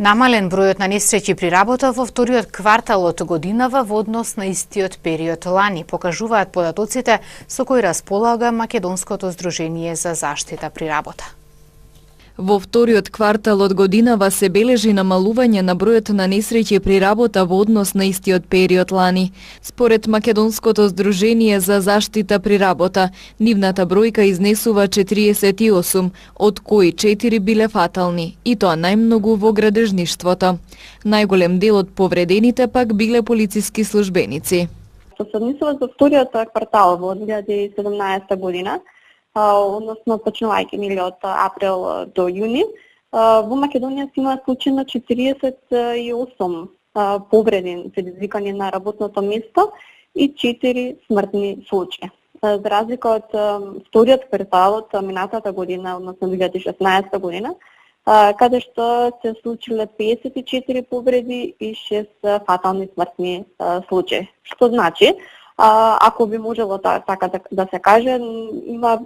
Намален бројот на несреќи при работа во вториот квартал од годинава во однос на истиот период лани, покажуваат податоците со кои располага Македонското здружение за заштита при работа. Во вториот квартал од годинава се бележи намалување на бројот на несреќи при работа во однос на истиот период лани. Според Македонското здружение за заштита при работа, нивната бројка изнесува 48, од кои 4 биле фатални, и тоа најмногу во градежништвото. Најголем дел од повредените пак биле полициски службеници. Што се однесува за вториот квартал во 2017 година, односно почнувајќи од април до јуни, во Македонија се има случајно 48 повреди предизвикани на работното место и 4 смртни случаи. За разлика од вториот квартал од минатата година, односно 2016 година, каде што се случиле 54 повреди и 6 фатални смртни случаи. Што значи, ако би можело така да се каже, има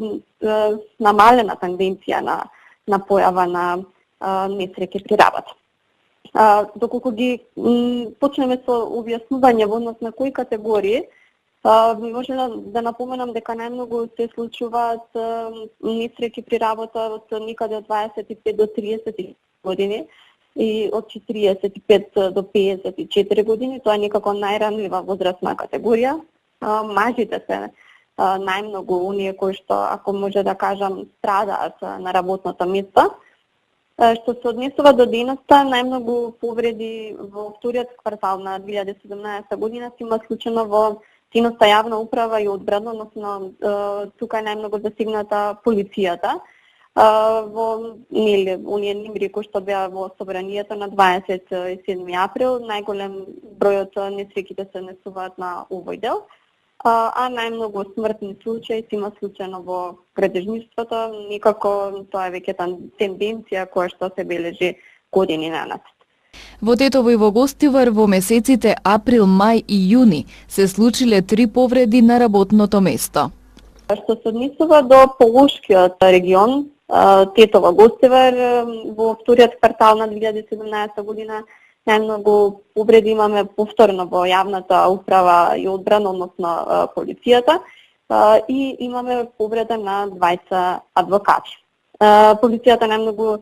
намалена тенденција на појава на несреќи при работа. Доколку ги почнеме со објаснување во однос на кои категории, може да напоменам дека најмногу се случуваат несреќи при работа од никаде од 25 до 30 години и од 45 до 54 години. Тоа е некако најранлива возрастна категорија. Мажите се најмногу оние кои што, ако може да кажам, страдаат на работното место. Што се однесува до деноста, најмногу повреди во вториот квартал на 2017 година се има случајно во синоста јавна управа и одбрана, односно тука е најмногу засегната полицијата. Во оние нимри кои што беа во собранието на 27 април, најголем бројот несреќите се однесуваат на овој дел, а најмногу смртни случаи се има случајно во градежништвото, никако тоа е веќе тенденција која што се бележи години нанад. Во Тетово и во Гостивар во месеците април, мај и јуни се случиле 3 повреди на работното место. Што се однесува до Полошкиот регион, Тетово, Гостивар, во вториот квартал на 2017 година најмногу повреди имаме повторно во јавната управа и одбрана, односно полицијата, и имаме повреда на 20 адвокати. Полицијата најмногу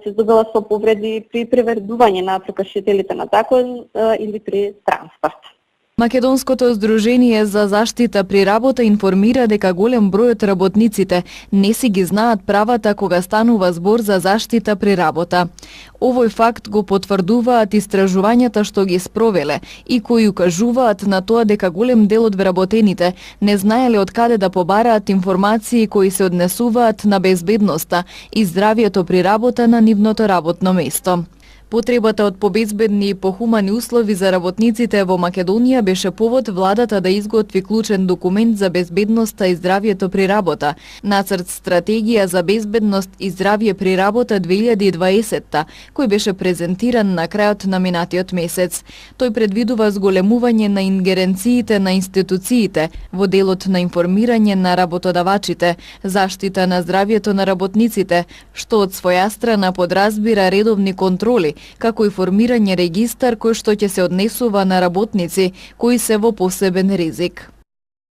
се здобила со повреди при превредување на прекршителите на закон или при транспорт. Македонското здружение за заштита при работа информира дека голем број од работниците не си ги знаат правата кога станува збор за заштита при работа. Овој факт го потврдуваат истражувањата што ги спровеле и кои укажуваат на тоа дека голем дел од вработените не знаеле од каде да побараат информации кои се однесуваат на безбедноста и здравието при работа на нивното работно место. Потребата од побезбедни и похумани услови за работниците во Македонија беше повод владата да изготви клучен документ за безбедноста и здравието при работа, нацрт стратегија за безбедност и здравје при работа 2020, кој беше презентиран на крајот на минатиот месец. Тој предвидува зголемување на ингеренциите на институциите во делот на информирање на работодавачите, заштита на здравието на работниците, што од своја страна подразбира редовни контроли, како и формирање регистар кој што ќе се однесува на работници кои се во посебен ризик.